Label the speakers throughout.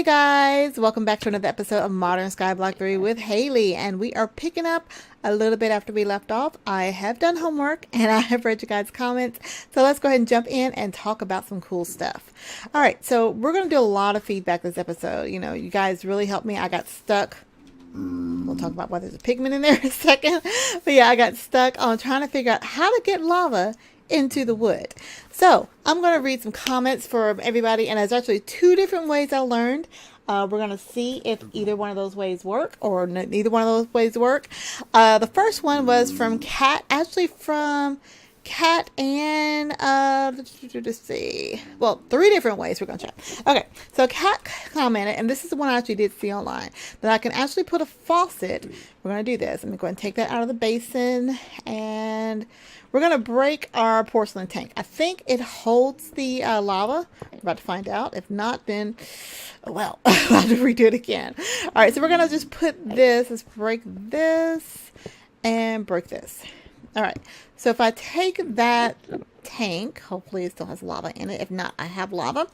Speaker 1: Hey guys, welcome back to another episode of Modern Skyblock 3 with Haley, and we are picking up a little bit after we left off. I have done homework and I have read you guys' comments, so let's go ahead and jump in and talk about some cool stuff. Alright, so we're going to do a lot of feedback this episode. You know, you guys really helped me. I got stuck. We'll talk about why there's a pigment in there in a second. But yeah, I got stuck on trying to figure out how to get lava into the wood. So I'm going to read some comments for everybody, and there's actually two different ways I learned. We're going to see if either one of those ways work or neither one of those ways work. The first one was from Kat, actually from Kat and let's see, well, three different ways we're going to check. Okay, so Kat commented, and this is the one I actually did see online, that I can actually put a faucet. We're going to do this. I'm going to go and take that out of the basin, and we're going to break our porcelain tank. I think it holds the lava. I'm about to find out. If not, then, well, I'll have to redo it again. All right, so we're going to just put this, let's break this and break this. All right, so if I take that tank, hopefully it still has lava in it. If not, I have lava.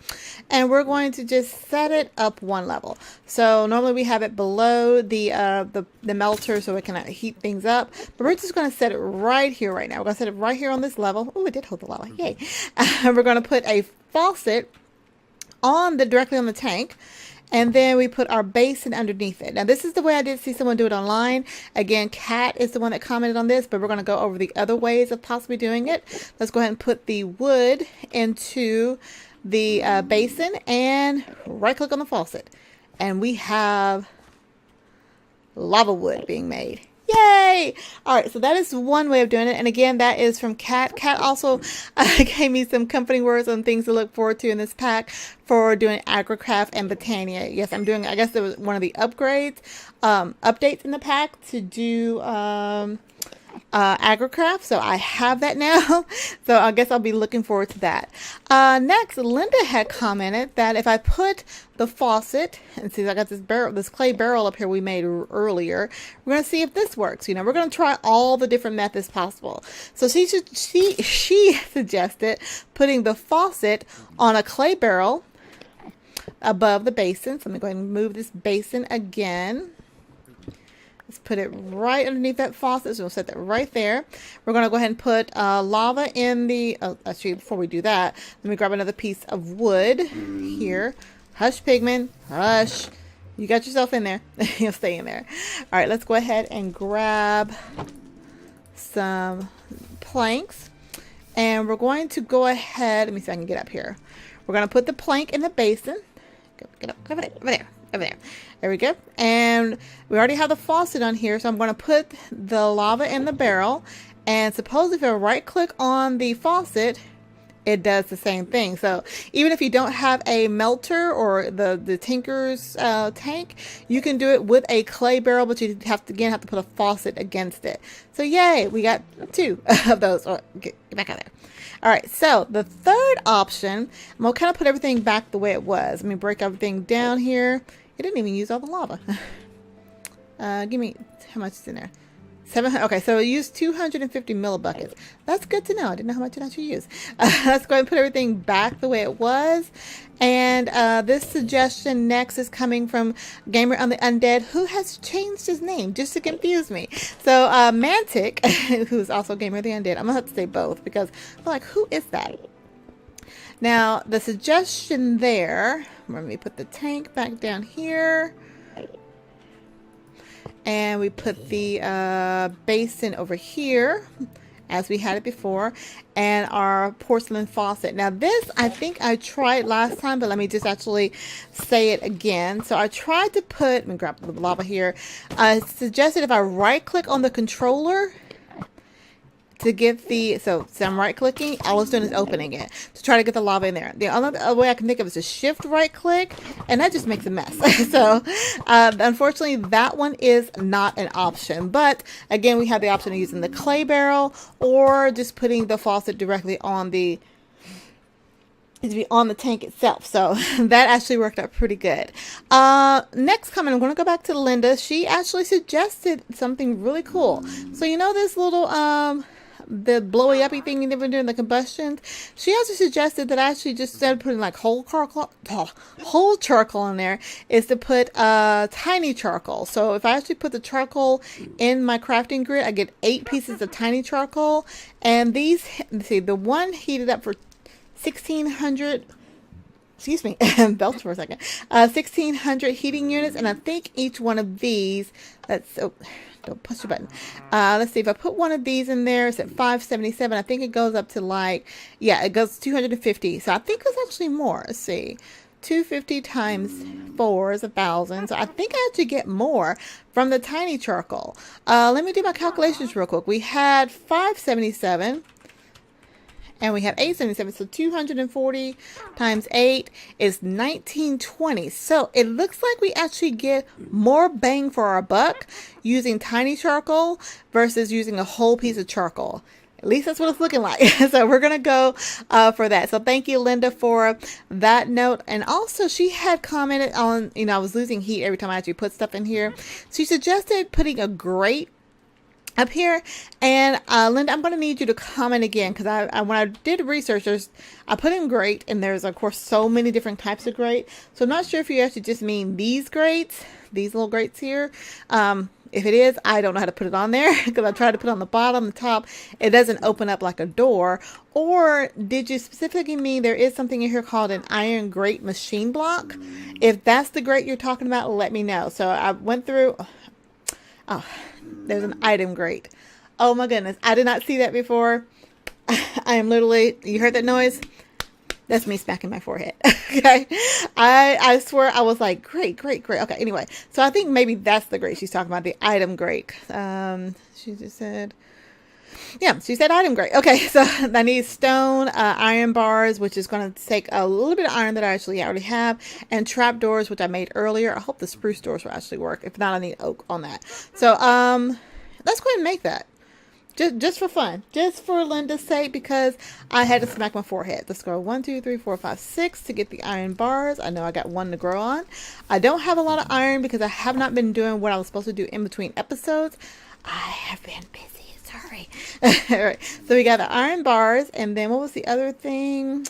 Speaker 1: And we're going to just set it up one level. So normally we have it below the melter so it can heat things up. But we're just going to set it right here right now. We're going to set it right here on this level. Oh, it did hold the lava. Yay. We're going to put a faucet directly on the tank. And then we put our basin underneath it. Now, this is the way I did see someone do it online. Again, Kat is the one that commented on this, but we're going to go over the other ways of possibly doing it. Let's go ahead and put the wood into the basin and right-click on the faucet. And we have lava wood being made. Yay! All right, so that is one way of doing it. And again, that is from Kat. Kat also gave me some comforting words on things to look forward to in this pack for doing Agricraft and Petunia. Yes, I'm doing, I guess it was one of the upgrades, updates in the pack to do Agricraft. So I have that now. So I guess I'll be looking forward to that. Next, Linda had commented that if I put the faucet, and see, I got this clay barrel up here we made earlier. We're going to see if this works. You know, we're going to try all the different methods possible. So she suggested putting the faucet on a clay barrel above the basin. So let me go ahead and move this basin again. Let's put it right underneath that faucet. So we'll set that right there. We're going to go ahead and put lava in the, actually, before we do that, let me grab another piece of wood here. Hush, pigman. Hush. You got yourself in there. You'll stay in there. All right, let's go ahead and grab some planks. And we're going to go ahead, let me see if I can get up here. We're going to put the plank in the basin. Get up, over there. There we go. And we already have the faucet on here, so I'm going to put the lava in the barrel. And suppose if I right click on the faucet, it does the same thing. So even if you don't have a melter or the tinker's tank, you can do it with a clay barrel, but you have to put a faucet against it. So yay, we got two of those. Oh, get back out there. All right, so the third option, I'm going to kind of put everything back the way it was. Let me break everything down here. It didn't even use all the lava. Give me, how much is in there? 700. Okay, so it used 250 millibuckets. That's good to know. I didn't know how much it actually used. Let's go ahead and put everything back the way it was. And this suggestion next is coming from Gamer on the Undead, who has changed his name just to confuse me. So Mantic, who's also Gamer the Undead. I'm gonna have to say both because I'm like, who is that? Now the suggestion there. Let me put the tank back down here. And we put the basin over here, as we had it before, and our porcelain faucet. Now this, I think I tried last time, but let me just actually say it again. So I tried to put, let me grab the lava here. I suggested if I right click on the controller to get the, so I'm right clicking, all it's doing is opening it to try to get the lava in there. The other way I can think of is to shift right click, and that just makes a mess. So unfortunately that one is not an option, but again we have the option of using the clay barrel or just putting the faucet directly on the tank itself. So that actually worked out pretty good. Next comment, I'm going to go back to Linda. She actually suggested something really cool. So you know this little the blowy uppy thing you've been doing, the combustions, she also suggested that I actually just, instead of putting like whole charcoal in there, is to put tiny charcoal. So if I actually put the charcoal in my crafting grid, I get 8 pieces of tiny charcoal. And these, let's see, the one heated up for 1600, excuse me, belch for a second, 1600 heating units. And I think each one of these, don't push the button. Let's see, if I put one of these in there, it's at 577. I think it goes up to like, yeah, it goes 250. So I think it's actually more. Let's see. 250 times 4 is 1,000. So I think I actually get more from the tiny charcoal. Let me do my calculations real quick. We had 577. And we have 877, so 240 times 8 is 1920. So it looks like we actually get more bang for our buck using tiny charcoal versus using a whole piece of charcoal. At least that's what it's looking like. So we're going to go for that. So thank you, Linda, for that note. And also she had commented on, you know, I was losing heat every time I actually put stuff in here. She suggested putting a grate up here. And Linda, I'm going to need you to comment again, because when I did research, I put in grate, and there's of course so many different types of grate. So I'm not sure if you actually just mean these grates, these little grates here. If it is, I don't know how to put it on there, because I tried to put it on the bottom, the top, it doesn't open up like a door. Or did you specifically mean there is something in here called an iron grate machine block? If that's the grate you're talking about, let me know. So I went through, oh, there's an item grate. Oh my goodness, I did not see that before. I am literally, you heard that noise? That's me smacking my forehead. Okay. I swear I was like, great. Okay. Anyway, so I think maybe that's the grate she's talking about, the item grate. She just said, yeah, she said item grate. Okay. So I need stone, iron bars, which is going to take a little bit of iron that I actually already have, and trap doors, which I made earlier. I hope the spruce doors will actually work. If not, I need oak on that. So, let's go ahead and make that. Just for fun, just for Linda's sake, because I had to smack my forehead. Let's go 1, 2, 3, 4, 5, 6 to get the iron bars. I know I got 1 to grow on. I don't have a lot of iron because I have not been doing what I was supposed to do in between episodes. I have been busy, sorry. All right, so we got the iron bars, and then what was the other thing?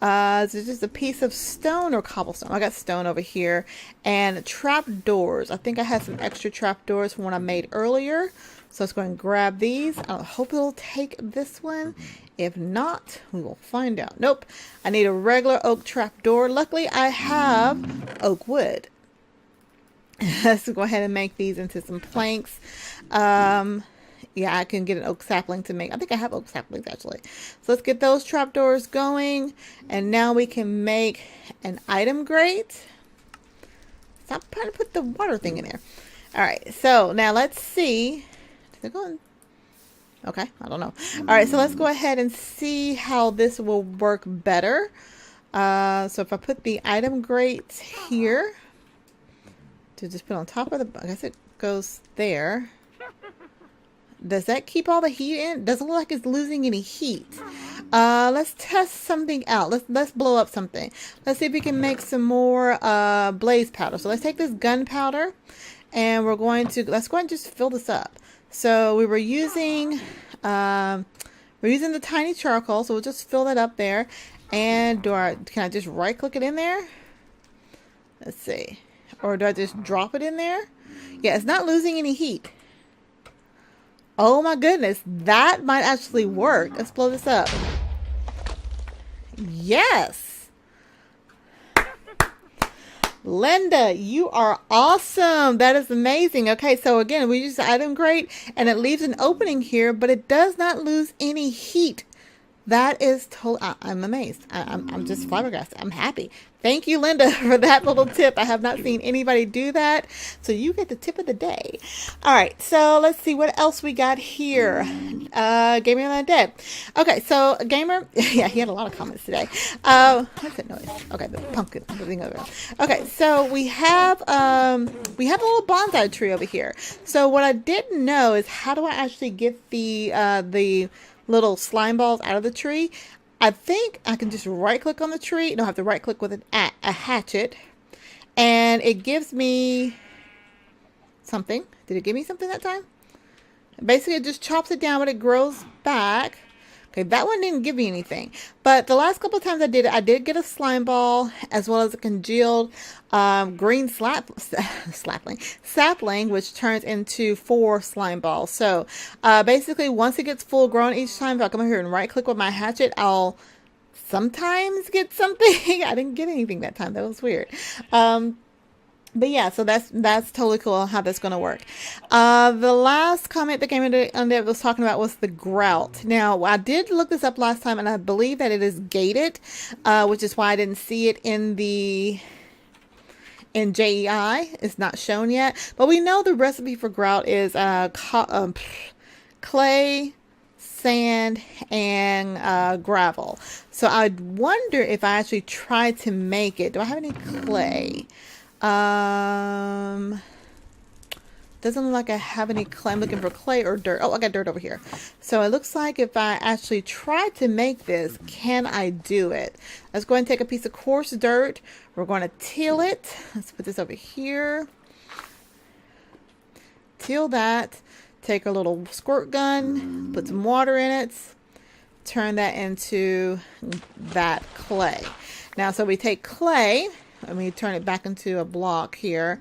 Speaker 1: Is it just a piece of stone or cobblestone? I got stone over here, and trap doors. I think I had some extra trap doors from what I made earlier. So let's go and grab these. I hope it'll take this one. If not, we will find out. Nope. I need a regular oak trap door. Luckily, I have oak wood. Let's go ahead and make these into some planks. Yeah, I can get an oak sapling to make. I think I have oak saplings actually. So let's get those trap doors going. And now we can make an item grate. Stop trying to put the water thing in there. All right. So now let's see. They're going. Okay, I don't know. All right, so let's go ahead and see how this will work better. So if I put the item grate here, to just put on top of the, I guess it goes there. Does that keep all the heat in? Doesn't look like it's losing any heat. Let's test something out. Let's blow up something. Let's see if we can make some more blaze powder. So let's take this gunpowder, and let's go and just fill this up. So we were using the tiny charcoal, so we'll just fill that up there. And can I just right click it in there? Let's see. Or do I just drop it in there? Yeah, it's not losing any heat. Oh my goodness, that might actually work. Let's blow this up. Yes. Linda, you are awesome. That is amazing. Okay, so again, we use the item grate, and it leaves an opening here, but it does not lose any heat. That is totally, I'm amazed. I'm just flabbergasted. I'm happy. Thank you, Linda, for that little tip. I have not seen anybody do that. So you get the tip of the day. All right. So let's see what else we got here. Gamer Not Dead. Okay. So Gamer, yeah, he had a lot of comments today. What's that noise? Okay. The pumpkin. Moving over. Okay. So we have a little bonsai tree over here. So what I didn't know is how do I actually get the little slime balls out of the tree. I think I can just right click on the tree. No, I have to right click with a hatchet, and it gives me something. Did it give me something that time? Basically, it just chops it down, but it grows back. Okay, that one didn't give me anything. But the last couple of times I did it, I did get a slime ball as well as a congealed green sapling, which turns into 4 slime balls. So basically, once it gets full grown each time, if I come over here and right click with my hatchet, I'll sometimes get something. I didn't get anything that time. That was weird. But yeah, so that's totally cool how that's going to work. The last comment that came into that was talking about was the grout. Now, I did look this up last time, and I believe that it is gated, which is why I didn't see it in JEI. It's not shown yet, but we know the recipe for grout is clay, sand, and gravel. So I wonder if I actually tried to make it. Do I have any clay? Doesn't look like I have any clay. I'm looking for clay or dirt. Oh, I got dirt over here. So it looks like if I actually try to make this, can I do it? Let's go ahead and take a piece of coarse dirt. We're going to till it. Let's put this over here. Till that. Take a little squirt gun, put some water in it, turn that into that clay. Now, so we take clay, and we turn it back into a block here.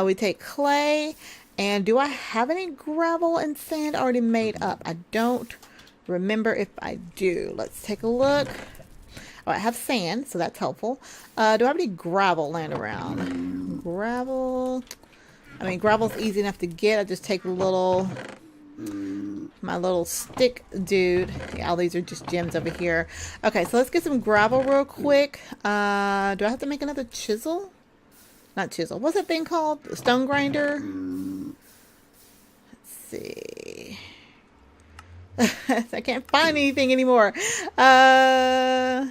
Speaker 1: We take clay, and do I have any gravel and sand already made up? I don't remember if I do. Let's take a look. Oh, I have sand, so that's helpful. Do I have any gravel laying around? Gravel. I mean, gravel's easy enough to get. I just take my little stick dude. Yeah, all these are just gems over here. Okay, so let's get some gravel real quick. Do I have to make another chisel? Not chisel. What's that thing called? A stone grinder? Let's see. I can't find anything anymore. I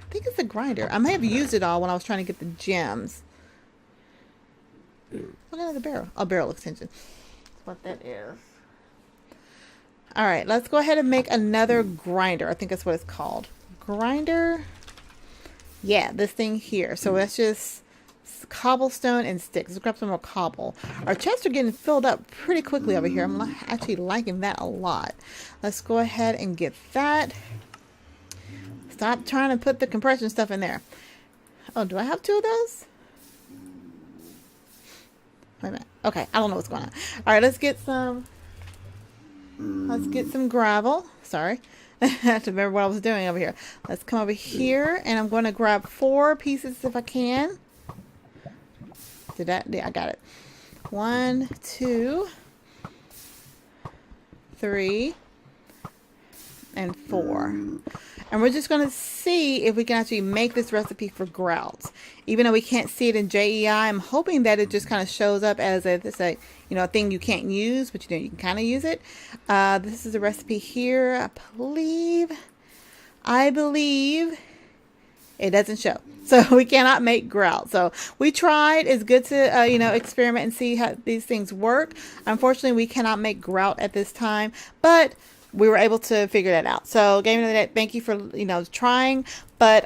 Speaker 1: think it's a grinder. I may have used it all when I was trying to get the gems. Look at the barrel. Oh, barrel extension. That's what that is. All right, let's go ahead and make another grinder. I think that's what it's called. Grinder. Yeah, this thing here. So that's just cobblestone and sticks. Let's grab some more cobble. Our chests are getting filled up pretty quickly over here. I'm actually liking that a lot. Let's go ahead and get that. Stop trying to put the compression stuff in there. Oh, do I have 2 of those? Wait a minute. Okay, I don't know what's going on. All right, let's get some gravel. Sorry. I have to remember what I was doing over here. Let's come over here, and I'm going to grab 4 pieces if I can. Did that? Yeah, I got it. 1, 2, 3, and 4. And we're just going to see if we can actually make this recipe for grout. Even though we can't see it in JEI, I'm hoping that it just kind of shows up as a thing you can't use, but you can kind of use it. This is a recipe here. I believe it doesn't show. So we cannot make grout. So we tried. It's good to, experiment and see how these things work. Unfortunately, we cannot make grout at this time, but we were able to figure that out. So Gaming of the Day, thank you for, trying, but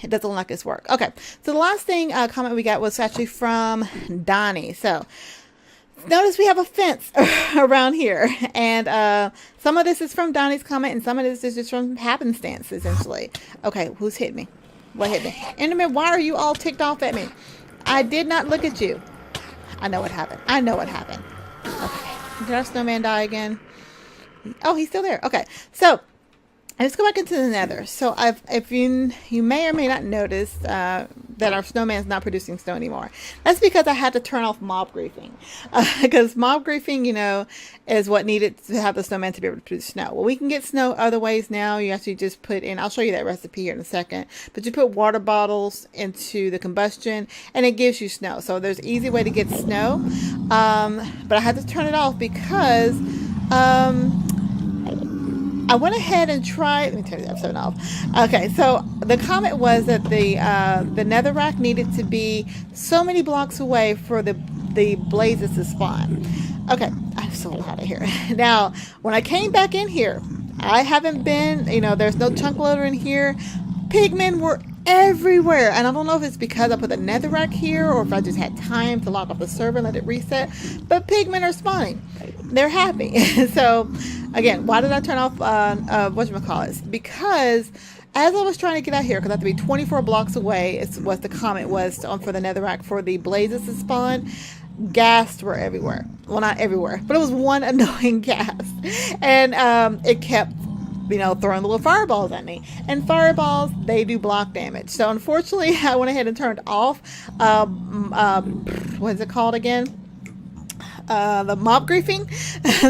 Speaker 1: it doesn't look like it's work. Okay, so the last comment we got was actually from Donnie. So notice we have a fence around here, and some of this is from Donnie's comment, and some of this is just from happenstance, essentially. Okay, who's hit me? What hit me? Enderman, why are you all ticked off at me? I did not look at you. I know what happened. Okay, did our snowman die again? Oh, he's still there. Okay, so let's go back into the nether. So if you may or may not notice that our snowman is not producing snow anymore. That's because I had to turn off mob griefing. Because mob griefing, is what needed to have the snowman to be able to produce snow. Well, we can get snow other ways now. You actually just put in, I'll show you that recipe here in a second, but you put water bottles into the combustion and it gives you snow. So there's an easy way to get snow. But I had to turn it off because I went ahead and tried. Let me turn the episode off. Okay, so the comment was that the netherrack needed to be so many blocks away for the blazes to spawn. Okay, I'm so out of here. Now, when I came back in here, I haven't been, there's no chunk loader in here. Pigmen were everywhere. And I don't know if it's because I put the netherrack here or if I just had time to lock off the server and let it reset. But pigmen are spawning. They're happy. So again, why did I turn off whatchamacallit? Because as I was trying to get out here, because I have to be 24 blocks away, it's what the comment was for the netherrack for the blazes to spawn. Ghasts were everywhere. Well, not everywhere, but it was one annoying ghast. And it kept, you know, throwing little fireballs at me. And fireballs, they do block damage. So unfortunately, I went ahead and turned off, what is it called again? The mob griefing.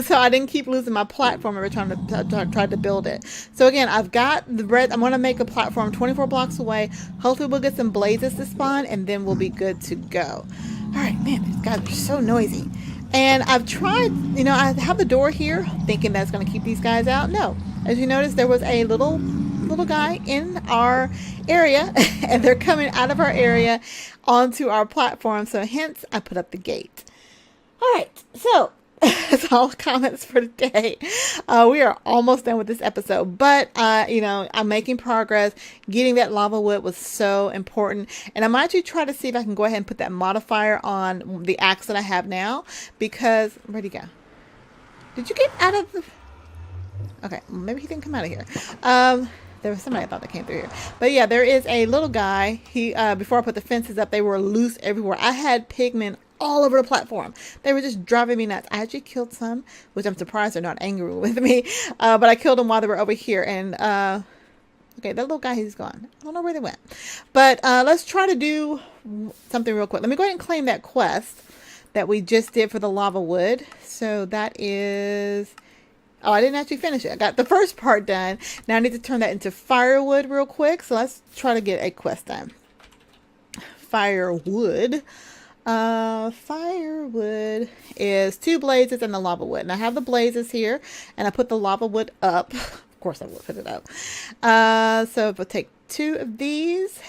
Speaker 1: So I didn't keep losing my platform every time I tried to build it. So again, I've got the red. I'm going to make a platform 24 blocks away. Hopefully we'll get some blazes to spawn and then we'll be good to go. All right, man, these guys are so noisy. And I've tried, you know, I have the door here thinking that's going to keep these guys out. No, as you notice, there was a little guy in our area and they're coming out of our area onto our platform. So hence I put up the gate. All right, so that's all comments for today. We are almost done with this episode, but you know, I'm making progress. Getting that lava wood was so important, and I might actually try to see if I can go ahead and put that modifier on the axe that I have now. Because where'd he go? Did you get out of the? Okay, maybe he didn't come out of here. There was somebody I thought that came through here, but yeah, there is a little guy. He before I put the fences up, they were loose everywhere. I had pigmen all over the platform. They were just driving me nuts. I actually killed some, which I'm surprised they're not angry with me. But I killed them while they were over here. And okay, that little guy, he's gone. I don't know where they went. But let's try to do something real quick. Let me go ahead and claim that quest that we just did for the lava wood. So that is... Oh, I didn't actually finish it. I got the first part done. Now I need to turn that into firewood real quick. So let's try to get a quest done. Firewood. Firewood is 2 blazes and the lava wood. And I have the blazes here and I put the lava wood up. Of course I will put it up. So if I take 2 of these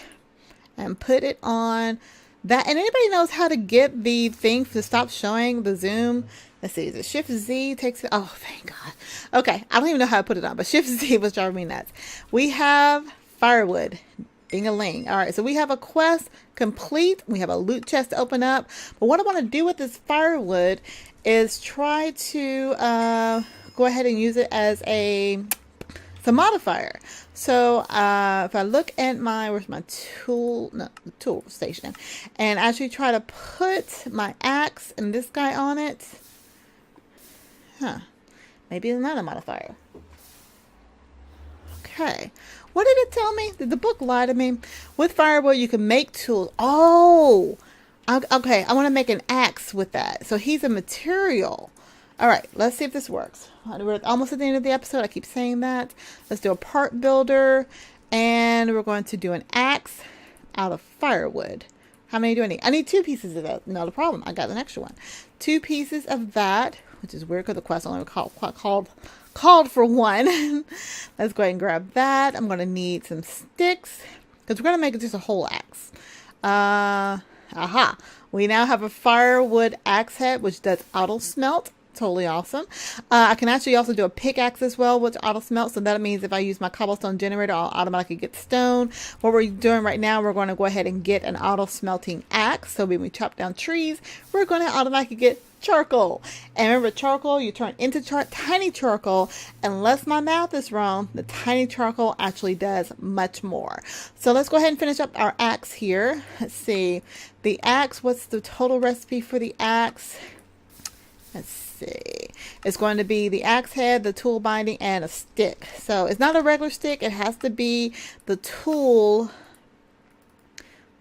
Speaker 1: and put it on that, and anybody knows how to get the thing to stop showing the zoom? Let's see, is it Shift Z takes it? Oh, thank God. Okay, I don't even know how to put it on, but Shift Z was driving me nuts. We have firewood. Ding-a-ling. All right, so we have a quest complete. We have a loot chest to open up. But what I want to do with this firewood is try to go ahead and use it as a modifier. So if I look at my, where's my tool station, and actually try to put my axe and this guy on it. Maybe it's not a modifier. Okay. What did it tell me? Did the book lie to me? With firewood, you can make tools. Oh, okay. I want to make an axe with that. So he's a material. All right. Let's see if this works. We're almost at the end of the episode. I keep saying that. Let's do a part builder. And we're going to do an axe out of firewood. How many do I need? I need 2 pieces of that. Not a problem. I got an extra one. 2 pieces of that, which is weird because the quest only called for 1. Let's go ahead and grab that. I'm going to need some sticks because we're going to make just a whole axe. Aha. We now have a firewood axe head, which does auto-smelt. Totally awesome. I can actually also do a pickaxe as well with auto-smelt. So that means if I use my cobblestone generator, I'll automatically get stone. What we're doing right now, we're going to go ahead and get an auto-smelting axe. So when we chop down trees, we're going to automatically get charcoal. And remember, charcoal, you turn into tiny charcoal. Unless my math is wrong, the tiny charcoal actually does much more. So let's go ahead and finish up our axe here. Let's see. The axe, what's the total recipe for the axe? Let's see. It's going to be the axe head, the tool binding, and a stick. So it's not a regular stick. It has to be the tool,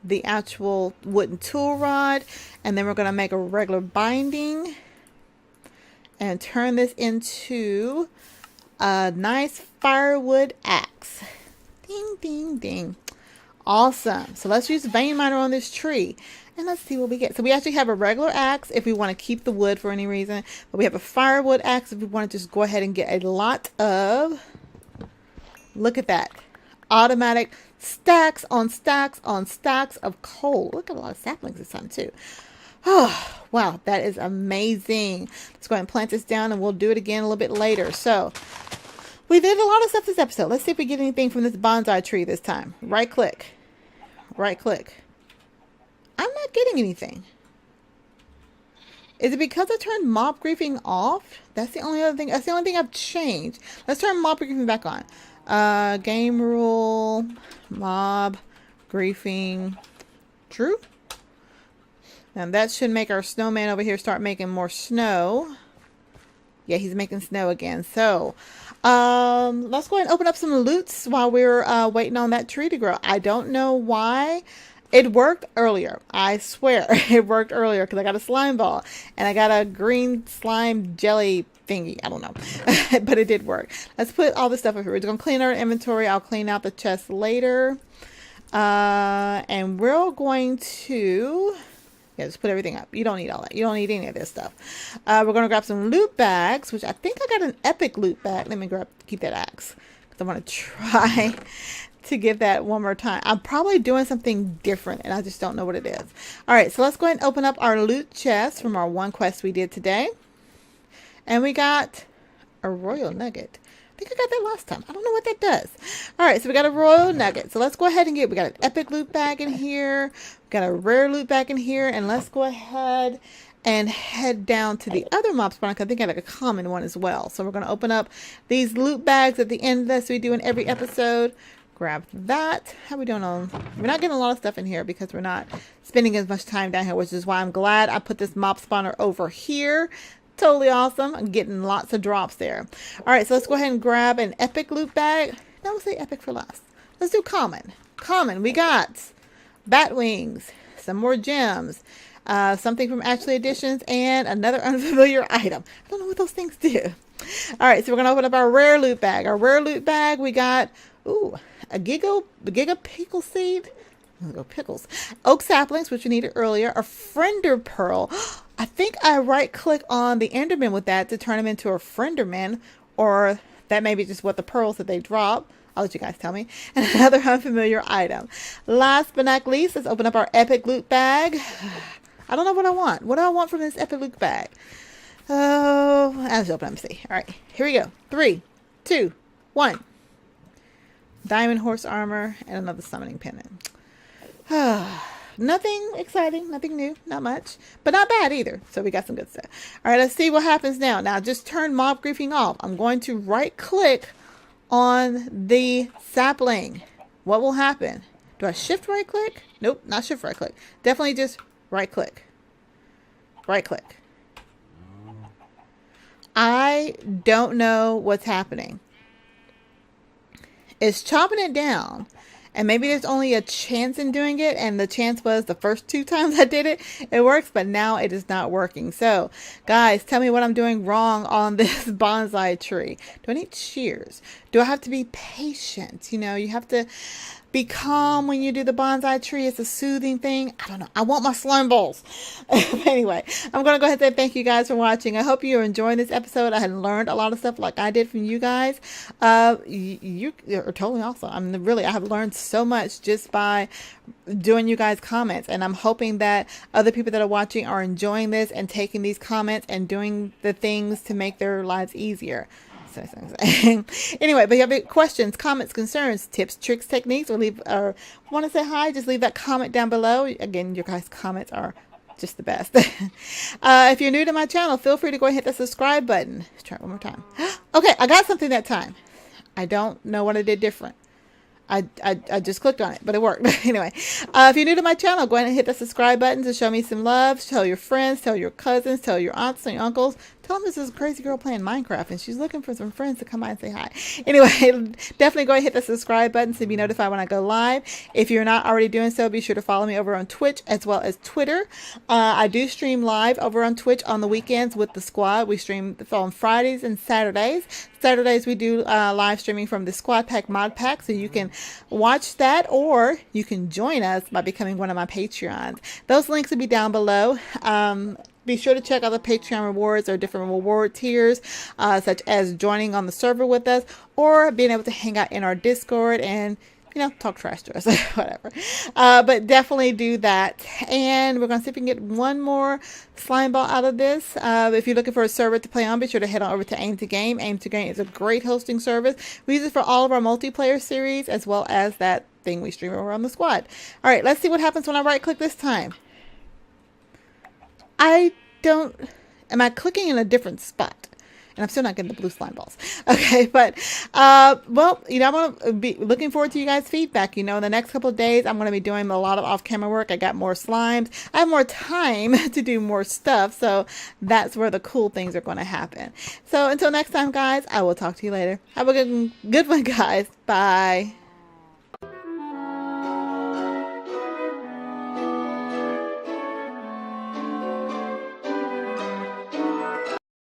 Speaker 1: the actual wooden tool rod. And then we're going to make a regular binding and turn this into a nice firewood axe. Ding, ding, ding. Awesome. So let's use vein miner on this tree. And let's see what we get. So we actually have a regular axe if we want to keep the wood for any reason. But we have a firewood axe if we want to just go ahead and get a lot of, look at that, automatic stacks on stacks on stacks of coal. Look at a lot of saplings this time too. Oh, wow, that is amazing. Let's go ahead and plant this down and we'll do it again a little bit later. So we did a lot of stuff this episode. Let's see if we get anything from this bonsai tree this time. Right click. Right click. I'm not getting anything. Is it because I turned mob griefing off? That's the only other thing. That's the only thing I've changed. Let's turn mob griefing back on. Game rule, mob griefing, true. And that should make our snowman over here start making more snow. Yeah, he's making snow again. So, let's go ahead and open up some loots while we're waiting on that tree to grow. I don't know why. It worked earlier. I swear it worked earlier because I got a slime ball and I got a green slime jelly thingy. I don't know, but it did work. Let's put all this stuff up here. We're going to clean our inventory. I'll clean out the chest later. And we're going to... Yeah, just put everything up. You don't need all that. You don't need any of this stuff. We're going to grab some loot bags, which I think I got an epic loot bag. Let me keep that axe because I want to try to give that one more time. I'm probably doing something different and I just don't know what it is. All right, so let's go ahead and open up our loot chest from our one quest we did today. And we got a royal nugget. I think I got that last time. I don't know what that does. All right, so we got a royal nugget. So let's go ahead and we got an epic loot bag in here. We got a rare loot bag in here. And let's go ahead and head down to the other mob spawn. I think I got a common one as well. So we're going to open up these loot bags at the end of this. We do in every episode. Grab that. How we doing on? We're not getting a lot of stuff in here because we're not spending as much time down here, which is why I'm glad I put this mob spawner over here. Totally awesome. I'm getting lots of drops there. All right, so let's go ahead and grab an epic loot bag. No, we'll say epic for last. Let's do common. Common, we got bat wings, some more gems, something from Actually Editions, and another unfamiliar item. I don't know what those things do. All right, so we're going to open up our rare loot bag. Our rare loot bag, we got, ooh, a giga pickle seed. Go pickles. Oak saplings, which we needed earlier. A friender pearl. I think I right click on the enderman with that to turn him into a frienderman, or that may be just what the pearls that they drop. I'll let you guys tell me. And another unfamiliar item. Last but not least, let's open up our epic loot bag. I don't know what I want. What do I want from this epic loot bag? Oh, I'll just open it and see. All right, here we go. 3, 2, 1. Diamond horse armor and another summoning pendant. Nothing exciting, nothing new, not much, but not bad either. So we got some good stuff. All right, let's see what happens now. Now, just turn mob griefing off. I'm going to right click on the sapling. What will happen? Do I shift right click? Nope, not shift right click. Definitely just right click. Right click. I don't know what's happening. It's chopping it down. And maybe there's only a chance in doing it. And the chance was the first 2 times I did it, it works. But now it is not working. So, guys, tell me what I'm doing wrong on this bonsai tree. Do I need shears? Do I have to be patient? You know, you have to be calm when you do the bonsai tree. It's a soothing thing. I don't know. I want my slime balls. Anyway, I'm going to go ahead and say thank you guys for watching. I hope you're enjoying this episode. I had learned a lot of stuff like I did from you guys. You are totally awesome. I have learned so much just by doing you guys' comments. And I'm hoping that other people that are watching are enjoying this and taking these comments and doing the things to make their lives easier. Anyway, but if you have any questions, comments, concerns, tips, tricks, techniques, or want to say hi, just leave that comment down below. Again, your guys' comments are just the best. If you're new to my channel, feel free to go and hit the subscribe button. Let's try it one more time. Okay, I got something that time. I don't know what I did different. I just clicked on it, but it worked. Anyway, if you're new to my channel, go ahead and hit the subscribe button to show me some love. Tell your friends, tell your cousins, tell your aunts and your uncles. Tell them this is a crazy girl playing Minecraft and she's looking for some friends to come by and say hi. Anyway, definitely go ahead and hit the subscribe button to be notified when I go live. If you're not already doing so, be sure to follow me over on Twitch as well as Twitter. I do stream live over on Twitch on the weekends with the squad. We stream on Fridays and Saturdays. Saturdays we do live streaming from the Squad Pack Mod Pack, so you can watch that or you can join us by becoming one of my Patreons. Those links will be down below. Be sure to check out the Patreon rewards or different reward tiers, such as joining on the server with us or being able to hang out in our Discord and, you know, talk trash to us, whatever. But definitely do that. And we're going to see if we can get one more slime ball out of this. If you're looking for a server to play on, be sure to head on over to Aim to Game. Aim to Game is a great hosting service. We use it for all of our multiplayer series as well as that thing we stream over on the squad. All right, let's see what happens when I right click this time. Am I clicking in a different spot? And I'm still not getting the blue slime balls. Okay, but, well, you know, I'm going to be looking forward to you guys' feedback. You know, in the next couple of days, I'm going to be doing a lot of off-camera work. I got more slimes. I have more time to do more stuff. So that's where the cool things are going to happen. So until next time, guys, I will talk to you later. Have a good one, guys. Bye.